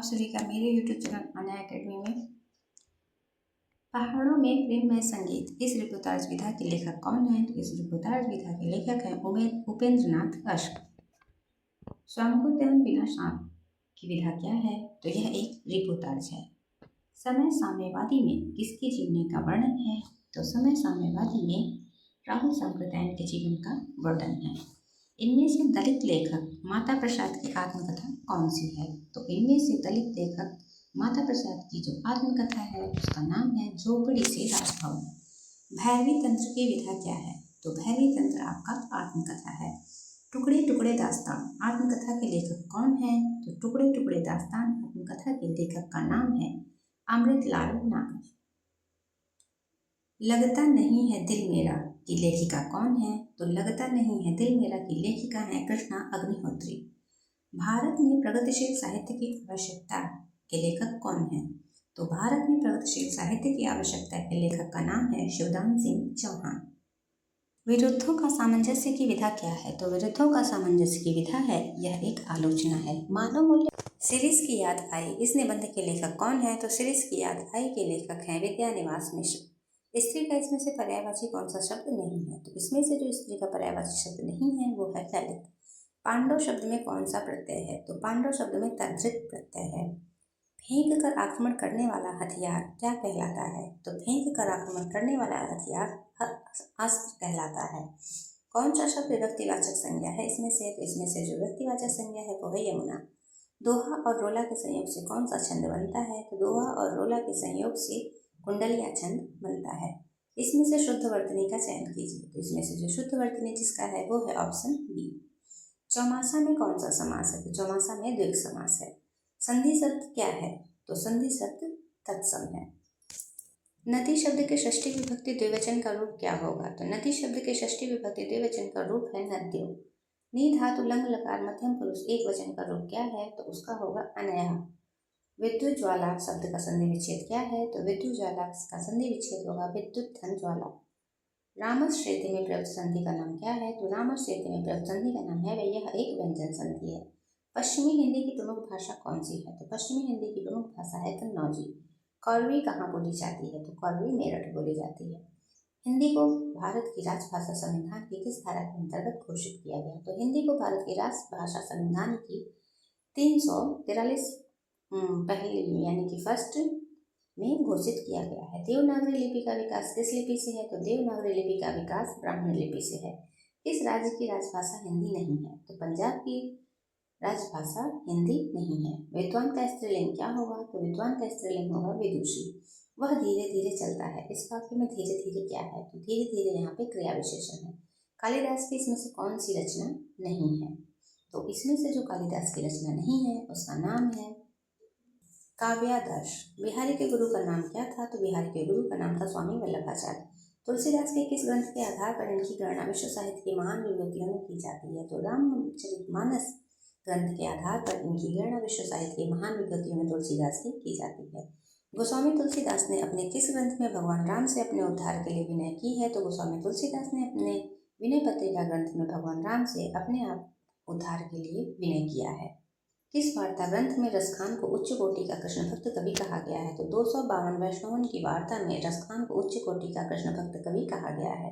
सभी का मेरे YouTube चैनल अनया एकेडमी में। पहाड़ों में प्रेममय संगीत, इस रिपोर्टाज विधा के लेखक कौन हैं? तो इस रिपोर्टाज विधा के लेखक हैं उपेंद्र नाथ कश्यप। स्वांगोत्तम बिना शाम की विधा क्या है? तो यह एक रिपोर्टाज है। समय साम्यवादी में किसके जीवनी का वर्णन है? तो समय साम्यवादी में राहुल सांकृत्यायन के जीवन का वर्णन है। इनमें से दलित लेखक माता प्रसाद की आत्मकथा कौन सी है? तो इनमें से दलित लेखक माता प्रसाद की जो आत्मकथा है उसका नाम है झोपड़ी से राजभवन। भैरवी तंत्र की विधा क्या है? तो भैरवी तंत्र आपका आत्मकथा है। टुकड़े टुकड़े दास्तान आत्मकथा के लेखक कौन है? तो टुकड़े टुकड़े दास्तान आत्मकथा के लेखक का नाम है अमृतलाल नागर। लगता नहीं है दिल मेरा की लेखिका कौन है? तो लगता नहीं है दिल मेरा की लेखिका है कृष्णा अग्निहोत्री। भारत में प्रगतिशील साहित्य की आवश्यकता के लेखक कौन है? तो भारत में प्रगतिशील साहित्य की आवश्यकता के लेखक का नाम है शिवदान सिंह चौहान। विरुद्धों का सामंजस्य की विधा क्या है? तो विरुद्धों का सामंजस्य की विधा है, यह एक आलोचना है। मानव मूल्य सीरीज की याद आई, इस निबंध के लेखक कौन है? तो सीरीज की याद आई के लेखक हैं विद्यानिवास मिश्र। स्त्री का इसमें से पर्यायवाची कौन सा शब्द नहीं है? तो इसमें से जो स्त्री का पर्यायवाची शब्द नहीं है वो है ललित। पांडव शब्द में कौन सा प्रत्यय है? तो पांडव शब्द में तद्धित प्रत्यय है। फेंक कर आक्रमण करने वाला हथियार क्या कहलाता है? तो फेंक कर आक्रमण करने वाला हथियार अस्त्र कहलाता है। कौन सा शब्द व्यक्तिवाचक संज्ञा है इसमें से? तो इसमें से जो व्यक्तिवाचक संज्ञा है वो है यमुना। दोहा और रोला के संयोग से कौन सा छंद बनता है? तो दोहा और रोला के संयोग से कुंडलिया छंद बनता है। इसमें से शुद्ध वर्तनी का चयन कीजिए। तो इसमें से जो शुद्ध वर्तनी जिसका है वो है ऑप्शन बी। चौमासा में कौन सा समास है? तो चौमासा में द्विग समास है। संधि शब्द क्या है? तो संधि शब्द तत्सम है। नदी शब्द के षष्ठी विभक्ति द्विवचन का रूप क्या होगा? तो नदी शब्द के षष्ठी विभक्ति द्विवचन का रूप है नद्यो। नी धातु लंग लकार मध्यम पुरुष एक वचन का रूप क्या है? तो उसका होगा अनया। विद्युत ज्वाला शब्द का संधि विच्छेद क्या है? तो विद्युत ज्वाला का संधि विच्छेद होगा विद्युत धन ज्वाला। रामश्रेति में प्रयुक्त संधि का नाम क्या है? तो रामश्रेति में प्रयुक्त संधि का नाम है यह एक व्यंजन संधि है। पश्चिमी हिंदी की प्रमुख भाषा कौन सी है? तो पश्चिमी हिंदी की प्रमुख भाषा है कन्नौजी। कौरवी कहाँ बोली जाती है? तो कौरवी मेरठ बोली जाती है। हिंदी को भारत की राजभाषा संविधान की किस धारा के अंतर्गत घोषित किया गया? तो हिंदी को भारत की राजभाषा संविधान की 343 पहली यानी कि फर्स्ट में घोषित किया गया है। देवनागरी लिपि का विकास किस लिपि से है? तो देवनागरी लिपि का विकास ब्राह्मण लिपि से है। इस राज्य की राजभाषा हिंदी नहीं है? तो पंजाब की राजभाषा हिंदी नहीं है। विद्वान का स्त्रीलिंग क्या होगा? तो विद्वान का स्त्रीलिंग होगा विदुषी। वह धीरे धीरे चलता है, इस वाक्य में धीरे धीरे क्या है? तो धीरे धीरे यहाँ पे क्रिया विशेषण है। कालिदास की इसमें से कौन सी रचना नहीं है? तो इसमें से जो कालिदास की रचना नहीं है उसका नाम है काव्यादर्श। बिहारी के गुरु का नाम क्या था? तो बिहारी के गुरु का नाम था स्वामी वल्लभाचार्य। तुलसीदास के किस ग्रंथ के आधार पर इनकी गणना विश्व साहित्य की महान विभूतियों में की जाती है? तो रामचरितमानस ग्रंथ के आधार पर इनकी गणना विश्व साहित्य की महान विभूतियों में तुलसीदास की जाती है। गोस्वामी तुलसीदास ने अपने किस ग्रंथ में भगवान राम से अपने उद्धार के लिए विनय की है? तो गोस्वामी तुलसीदास ने अपने विनय पत्रिका ग्रंथ में भगवान राम से अपने आप उद्धार के लिए विनय किया है। किस वार्ता ग्रंथ में रसखान को उच्च कोटि का कृष्ण भक्त कवि कहा गया है? तो 252 वैष्णवों की वार्ता में रसखान को उच्च कोटि का कृष्ण भक्त कवि कहा गया है।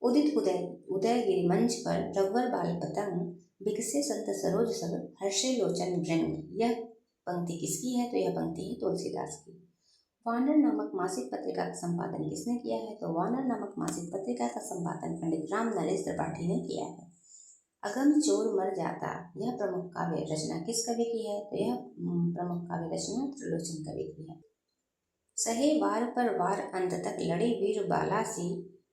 उदित उदयगिरि मंच पर रघुवर बाल पतंग बिकसे संत सरोज सब हर्षे लोचन भृंग, यह पंक्ति किसकी है? तो यह पंक्ति है तुलसीदास की। वानर नामक मासिक पत्रिका का संपादन किसने किया है? तो वानर नामक मासिक पत्रिका का संपादन पंडित राम नरेश त्रिपाठी ने किया है। अगम चोर मर जाता, यह प्रमुख काव्य रचना किस कवि की है? तो यह प्रमुख काव्य रचना त्रिलोचन कवि की है। सहे वार पर वार अंत तक लड़े वीर बाला सी,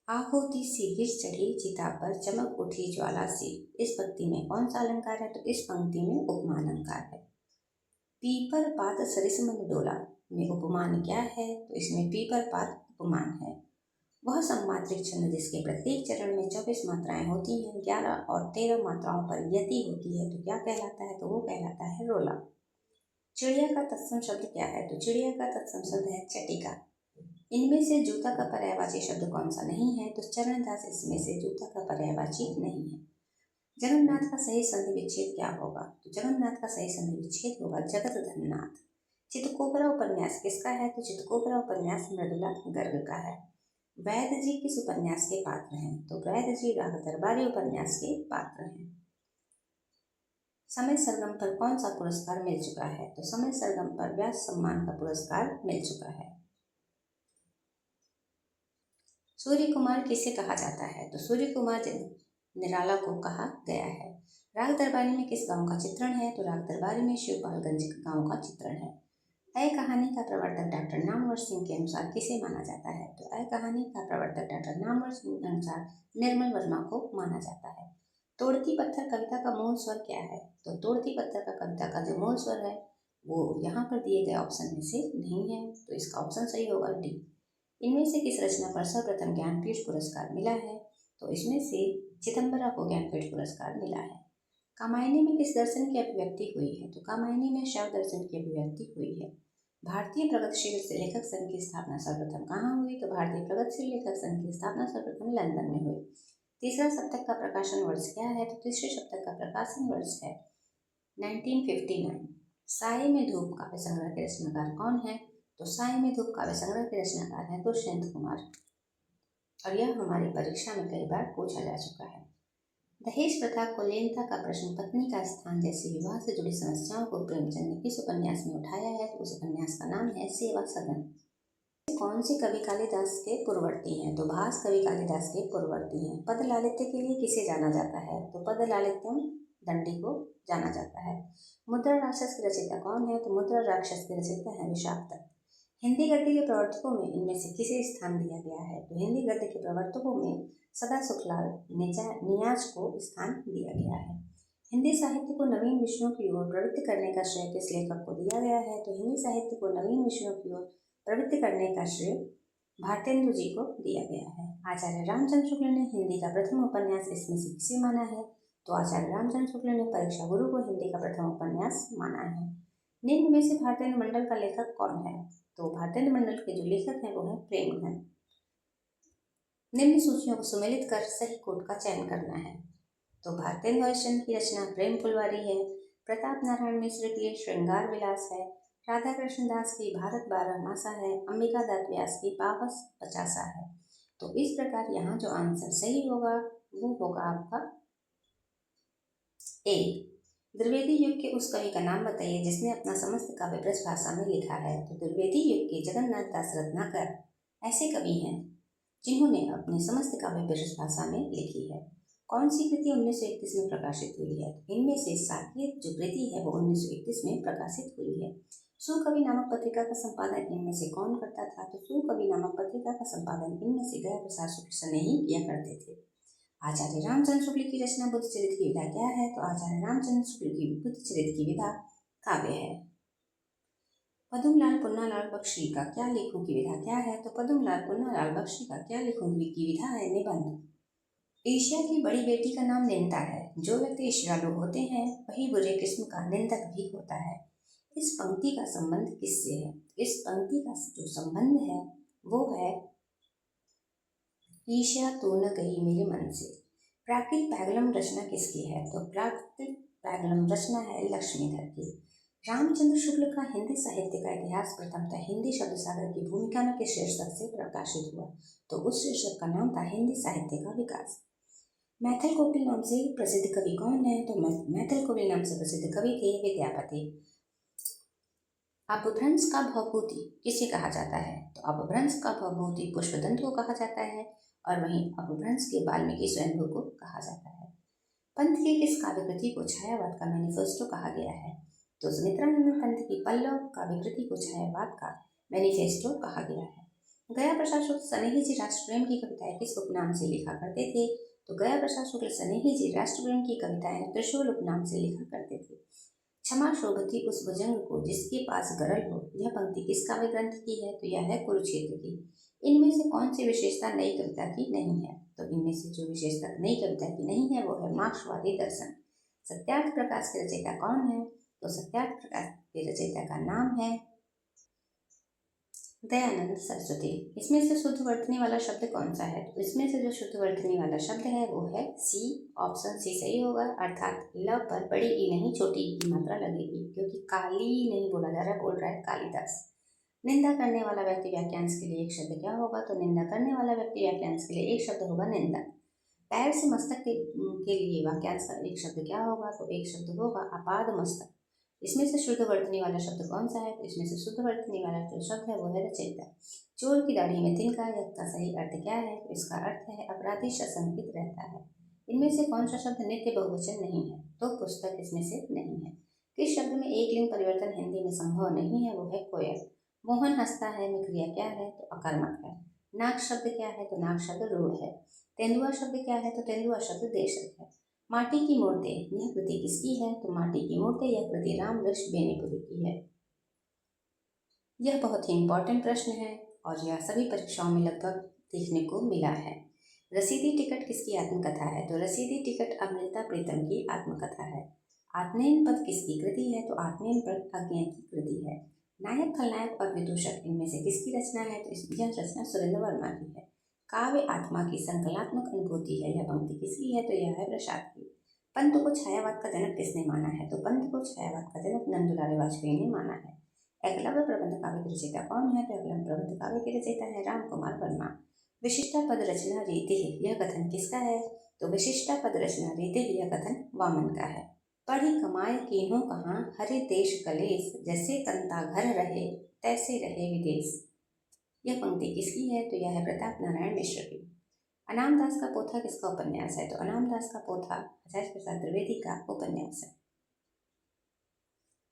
आहुति सी गिर चढ़ी चिता पर चमक उठी ज्वाला सी। इस पंक्ति में कौन सा अलंकार है? तो इस पंक्ति में उपमा अलंकार है। पीपर पात सरिस मन डोला में उपमान क्या है? तो इसमें पीपर पात उपमान है। वह सम्मात्रिक छंद जिसके प्रत्येक चरण में 24 मात्राएं होती हैं, 11 और 13 मात्राओं पर यति होती है, तो क्या कहलाता है? तो वो कहलाता है रोला। चिड़िया का तत्सम शब्द क्या है? तो चिड़िया का तत्सम शब्द है चटिका। इनमें से जूता का पर्यायवाची शब्द कौन सा नहीं है? तो चरणदास इसमें से जूता का पर्यायवाची नहीं है। जगन्नाथ का सही संधि विच्छेद क्या होगा? तो जगन्नाथ का सही संधि विच्छेद होगा जगत धन्नाथ। चितकोबरा उपन्यास किसका है? तो चितकोबरा उपन्यास मृदुला गर्ग का है। वैद्य जी किस उपन्यास के पात्र हैं? तो वैद्य जी राग दरबारी उपन्यास के पात्र हैं। समय सरगम पर कौन सा पुरस्कार मिल चुका है? तो समय सरगम पर व्यास सम्मान का पुरस्कार मिल चुका है। सूर्य कुमार किसे कहा जाता है? तो सूर्य कुमार निराला को कहा गया है। राग दरबारी में किस गांव का चित्रण है? तो राग दरबारी में शिवपालगंज गांव का चित्रण है। अय कहानी का प्रवर्तक डॉक्टर नामवर सिंह के अनुसार किसे माना जाता है? तो अय कहानी का प्रवर्तक डॉक्टर नामवर सिंह के अनुसार निर्मल वर्मा को माना जाता है। तोड़ती पत्थर कविता का मूल स्वर क्या है? तो तोड़ती पत्थर का कविता का जो मूल स्वर है वो यहाँ पर दिए गए ऑप्शन में से नहीं है, तो इसका ऑप्शन सही होगा डी। इनमें से किस रचना पर सर्वप्रथम ज्ञानपीठ पुरस्कार मिला है? तो इसमें से चिदंबरा को ज्ञानपीठ पुरस्कार मिला है। कामायनी में किस दर्शन की अभिव्यक्ति हुई है? तो कामायनी में शैव दर्शन की अभिव्यक्ति हुई है। भारतीय प्रगतिशील लेखक संघ की स्थापना सर्वप्रथम कहाँ हुई? तो भारतीय प्रगतिशील लेखक संघ की स्थापना सर्वप्रथम लंदन में हुई। तीसरा सप्तक का प्रकाशन वर्ष क्या है? तो तीसरे सप्तक का प्रकाशन वर्ष है 1959। साये में धूप काव्य संग्रह के रचनाकार कौन है? तो साये में धूप काव्य संग्रह के रचनाकार है दुष्यंत कुमार, और यह हमारी परीक्षा में कई बार पूछा जा चुका है। दहेज प्रथा कुलीनता का प्रश्न, पत्नी का स्थान जैसी विवाह से जुड़ी समस्याओं को प्रेमचंद ने किस उपन्यास में उठाया है? तो उस उपन्यास का नाम है सेवा सदन। कौन से कवि कालिदास के पूर्ववर्ती हैं? तो भास कवि कालिदास के पूर्ववर्ती हैं। पद लालित्य के लिए किसे जाना जाता है? तो पद लालित्यम दंडी को जाना जाता है। मुद्रा राक्षस की रचयिता कौन है? तो मुद्रा राक्षस की रचयिता है विशाख। हिंदी गद्य के प्रवर्तकों में इनमें से किसे स्थान दिया गया है? तो हिंदी गद्य के प्रवर्तकों में सदा सुखलाल नियाज को स्थान दिया गया है। हिंदी साहित्य को नवीन विषयों की ओर प्रवृत्त करने का श्रेय किस लेखक को दिया गया है? तो हिंदी साहित्य को नवीन विषयों की ओर प्रवृत्त करने का श्रेय भारतेंदु जी को दिया गया है। आचार्य रामचंद्र शुक्ल ने हिंदी का प्रथम उपन्यास इसमें से किसे माना है? तो आचार्य रामचंद्र शुक्ल ने परीक्षा गुरु को हिंदी का प्रथम उपन्यास माना है। निम्न में से भारतेंदु मंडल का लेखक कौन है? तो भारतेंदु मंडल के जो लेखक हैं वो है प्रेमघन। निम्न सूचियों को सुमेलित कर सही कोट का चयन करना है। तो भारतेंदु हरिश्चंद्र की रचना प्रेम फुलवारी है। प्रताप नारायण मिश्र की श्रृंगार विलास है। राधा कृष्ण दास की भारत 12 मासा है। अंबिका दत्त व्यास की पावस 50 है। तो इस प्रकार यहाँ जो आंसर सही होगा वो होगा आपका ए। द्विवेदी युग के उस कवि का नाम बताइए जिसने अपना समस्त काव्य ब्रज भाषा में लिखा है। तो द्विवेदी युग के जगन्नाथ दास रत्नाकर ऐसे कवि हैं जिन्होंने अपनी समस्त काव्य ब्रज भाषा में लिखी है। कौन सी कृति 1931 में प्रकाशित हुई है? इनमें से साकेत जो कृति है वो 1931 में प्रकाशित हुई है। सुकवि नामक पत्रिका का संपादन इनमें से कौन करता था? तो सुकवि नामक पत्रिका का संपादन इनमें से गया प्रसाद शुक्ल नहीं किया करते थे। आचार्य रामचंद्र शुक्ल की रचना बुद्धचरित की विधा क्या है? तो आचार्य रामचंद्र शुक्ल की बुद्धचरित की विधा काव्य है। पद्मलाल पुन्नालाल बख्शी का क्या लेखों की विधा क्या है? तो पद्मलाल पुन्नालाल बख्शी का क्या लेखों की विधा है? निबंध। ईर्ष्या की बड़ी बेटी का नाम निंदा है। जो व्यक्ति ईर्ष्यालु होते हैं वही बुरे किस्म का निंदक भी होता है। इस पंक्ति का संबंध किससे है? इस पंक्ति का जो संबंध है वो है ईर्ष्या तो न गई मेरे मन से। प्राकृत पैगलम रचना किसकी है? तो प्राकृत पैगलम रचना है लक्ष्मीधर की। रामचंद्र शुक्ल का हिंदी साहित्य का इतिहास प्रथमतः हिंदी शब्द सागर की भूमिका में किस शीर्षक से प्रकाशित हुआ? तो उस शीर्षक का नाम था हिंदी साहित्य का विकास। मैथिल कोकिल नाम से प्रसिद्ध कवि कौन है? तो मैथिल कोकिल नाम से प्रसिद्ध कवि थे विद्यापति। अपभ्रंश का भवभूति किसे कहा जाता है? तो अपभ्रंश का भवभूति पुष्पदंत को कहा जाता है, और वहीं अपभ्रंश के वाल्मीकि स्वयंभू को कहा जाता है। पंत की किस काव्यकृति को छायावाद का मैनिफेस्टो कहा गया है? तो सुमित्रानंद पंत की पल्लव काव्यकृति को छायावाद का मैनिफेस्टो कहा गया है। गया प्रसाद शुक्ल स्नेही जी राष्ट्रप्रेम की कविताएं किस उपनाम से लिखा करते थे? तो गया प्रसाद शुक्ल स्नेही जी राष्ट्रप्रेम की कविताएं त्रिशूल उपनाम से लिखा करते थे। क्षमा शोभती उस भुजंग को जिसके पास गरल हो, यह पंक्ति किस काव्य ग्रंथ की है? तो यह है कुरुक्षेत्र की। इनमें से कौन सी विशेषता नई कविता की नहीं है? तो इनमें से जो विशेषता नई कविता की नहीं है वो है मार्क्सवादी दर्शन। सत्यार्थ प्रकाश के रचयिता कौन है? तो सत्यार्थ प्रकाश के रचयिता का नाम है दयानंद सरस्वती। इसमें से शुद्ध वर्तनी वाला शब्द कौन सा है? तो इसमें से जो शुद्ध वर्तनी वाला शब्द है वो है सी। ऑप्शन सी सही होगा, अर्थात ल पर बड़ी ई नहीं छोटी ई की मात्रा लगेगी, क्योंकि काली नहीं बोला जा रहा है, बोल रहा है कालिदास। निंदा करने वाला व्यक्ति वाक्यांश के लिए एक शब्द क्या होगा? तो निंदा करने वाला व्यक्ति वाक्यांश के लिए एक शब्द होगा निंदा। पैर से मस्तक के लिए वाक्यांश का एक शब्द क्या होगा? तो एक शब्द होगा अपाद मस्तक। इसमें से शुद्ध वर्तनी वाला शब्द कौन सा है? तो इसमें से शुद्ध वर्तनी वाला जो शब्द है वो है रचयिता। चोर की दाढ़ी में तिनका, इसका सही अर्थ क्या है? तो इसका अर्थ है अपराधी सशंकित रहता है। इनमें से कौन सा शब्द नित्य बहुवचन नहीं है? तो पुस्तक इसमें से नहीं है। किस शब्द में एक लिंग परिवर्तन हिंदी में संभव नहीं है? वो है कोयल। मोहन हंसता है में क्रिया क्या है? तो अकर्मक है। नाक शब्द क्या है? तो नाक शब्द रूढ़ है। तेंदुआ शब्द क्या है? तो तेंदुआ शब्द देशक है। माटी की मूर्ति यह कृति किसकी है? तो माटी की मूर्ति यह कृति राम वृक्ष बेनीपुरी की है। यह बहुत ही इंपॉर्टेंट प्रश्न है और यह सभी परीक्षाओं में लगभग देखने को मिला है। रसीदी टिकट किसकी आत्मकथा है? तो रसीदी टिकट अमृता प्रीतम की आत्मकथा है। आत्मनेय पद किसकी कृति है? तो आत्मनेय पद अज्ञेय की कृति है। नायक, खलनायक और विदूषक इनमें से किसकी रचना है? तो यह रचना सुरेंद्र वर्मा की है। काव्य आत्मा की संकलात्मक अनुभूति है, यह पंक्ति किसकी है? तो यह है प्रसाद की। पंत को छायावाद का जनक किसने माना है? तो पंत को छायावाद का जनक नंदुलाल वाजपेयी ने माना है। एकलव्य प्रबंध काव्य की रचयिता कौन है? तो एकलव्य प्रबंध काव्य की रचयिता है राम कुमार वर्मा। विशिष्टा पद रचना रीति यह कथन किसका है? तो विशिष्टा पद रचना रीति यह कथन वामन का है। पढ़ी कमाए कीन्हों कहाँ, हरे देश कलेश, जैसे कंता घर रहे तैसे रहे विदेश। यह पंक्ति किसकी है? तो यह है प्रताप नारायण मिश्र की। अनामदास का पोथा किसका उपन्यास है? तो अनामदास का पोथा आचार्य प्रसाद द्विवेदी का उपन्यास है।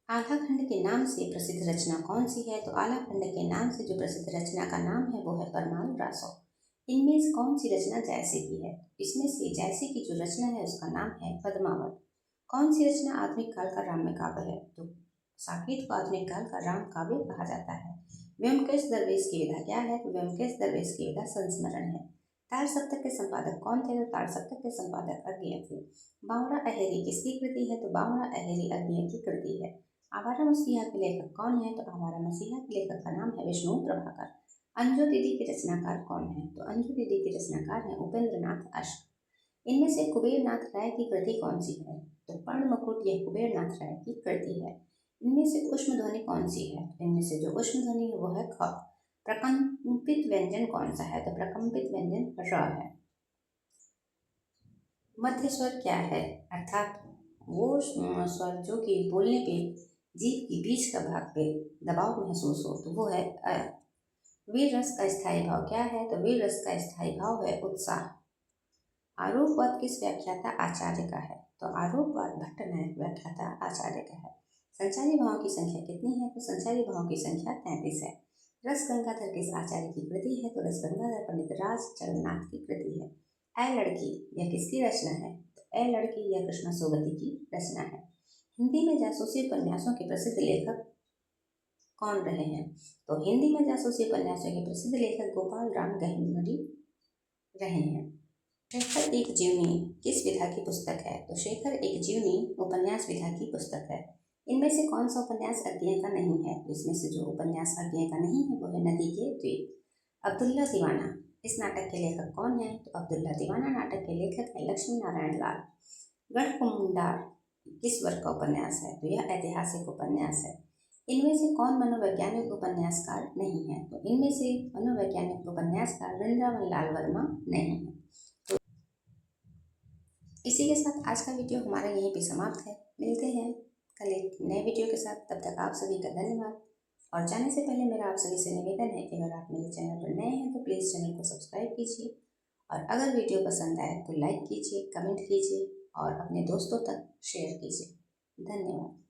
आल्हा खंड के नाम से प्रसिद्ध रचना कौन सी है? तो आल्हा खंड के नाम से जो प्रसिद्ध रचना का नाम है वो है परमाल रासो। इनमें से कौन सी रचना जैसे की है? इसमें से जैसे की जो रचना है उसका नाम है पद्मावत। कौन सी रचना आधुनिक काल का राम्य काव्य है? तो साकेत को आधुनिक काल का राम काव्य कहा जाता है। व्योमकेश दरवेश की विधा क्या है? तो व्योमकेश दरवेश की विधा संस्मरण है। तार सप्तक के संपादक कौन थे? तो तार सप्तक के संपादक अज्ञेय थे। बावड़ा अहेरी किसकी कृति है? तो बावड़ा अहेरी अज्ञेय की कृति है। आवारा मसीहा के लेखक कौन है? तो आवारा मसीहा के लेखक का नाम है विष्णु प्रभाकर। अंजू दीदी के रचनाकार कौन है? तो अंजू दीदी के रचनाकार है उपेंद्र नाथ अश्क। इनमें से कुबेर नाथ राय की कृति कौन सी है? तो पर्ण मुकुट यह कुबेर नाथ राय की कृति है। इनमें से उष्म ध्वनि कौन सी है? इनमें से जो उष्म ध्वनि है वो है ख। प्रकंपित व्यंजन कौन सा है? तो प्रकंपित व्यंजन र है। मध्य स्वर क्या है? अर्थात वो स्वर जो कि बोलने पे जीभ की बीच का भाग पे दबाव महसूस हो, तो वो है अ। वीर रस का स्थायी भाव क्या है? तो वीर रस का स्थायी भाव है उत्साह। आरोपवाद किस व्याख्याता आचार्य का है? तो आरोपवाद भट्टनायक व्याख्याता आचार्य का है। संचारी भावों की संख्या कितनी है? तो संचारी भावों की संख्या 33 है। रस गंगाधर किस आचार्य की कृति है? तो रस गंगाधर पंडित राज चरणनाथ की कृति है। ऐ लड़की यह किसकी रचना है? तो ऐ लड़की यह कृष्णा सोबती की रचना है। हिंदी में जासूसी उपन्यासों के प्रसिद्ध लेखक कौन रहे हैं? तो हिंदी में जासूसी उपन्यासों के प्रसिद्ध लेखक गोपाल राम गहनमरी रहे हैं। शेखर एक जीवनी किस विधा की पुस्तक है? तो शेखर एक जीवनी उपन्यास विधा की पुस्तक है। इनमें से कौन सा उपन्यास अज्ञेय का नहीं है? तो इसमें से जो उपन्यास अज्ञेय का नहीं है वो है नदी के द्वीप। अब्दुल्ला दीवाना इस नाटक के लेखक कौन है? तो अब्दुल्ला दीवाना नाटक के लेखक है लक्ष्मी नारायण लाल। गढ़कुंडार किस वर्ग का उपन्यास है? तो यह ऐतिहासिक उपन्यास है। इनमें से कौन मनोवैज्ञानिक उपन्यासकार नहीं है? तो इनमें से मनोवैज्ञानिक उपन्यासकार वृंदावन लाल वर्मा नहीं है। तो इसी के साथ आज का वीडियो हमारा यहीं पे समाप्त है। मिलते हैं कल एक नए वीडियो के साथ। तब तक आप सभी का धन्यवाद। और जाने से पहले मेरा आप सभी से निवेदन है कि अगर आप मेरे चैनल पर नए हैं तो प्लीज़ चैनल को सब्सक्राइब कीजिए, और अगर वीडियो पसंद आए तो लाइक कीजिए, कमेंट कीजिए और अपने दोस्तों तक शेयर कीजिए। धन्यवाद।